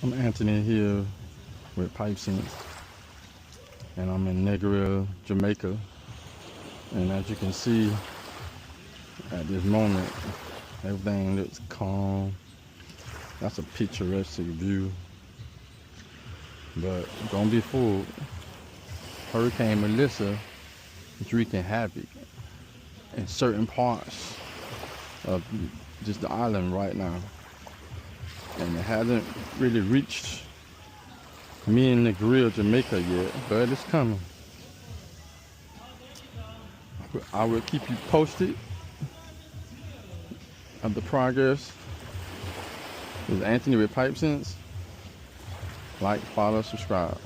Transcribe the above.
I'm Anthony here with PipeSense, and I'm in Negril, Jamaica. And as you can see, at this moment, everything looks calm. That's a picturesque view, but don't be fooled. Hurricane Melissa is wreaking havoc in certain parts of just the island right now, and it hasn't really reached me in Negril, Jamaica yet, but it's coming. I will keep you posted of the progress. This is Anthony with PipeSense. Like, follow, subscribe.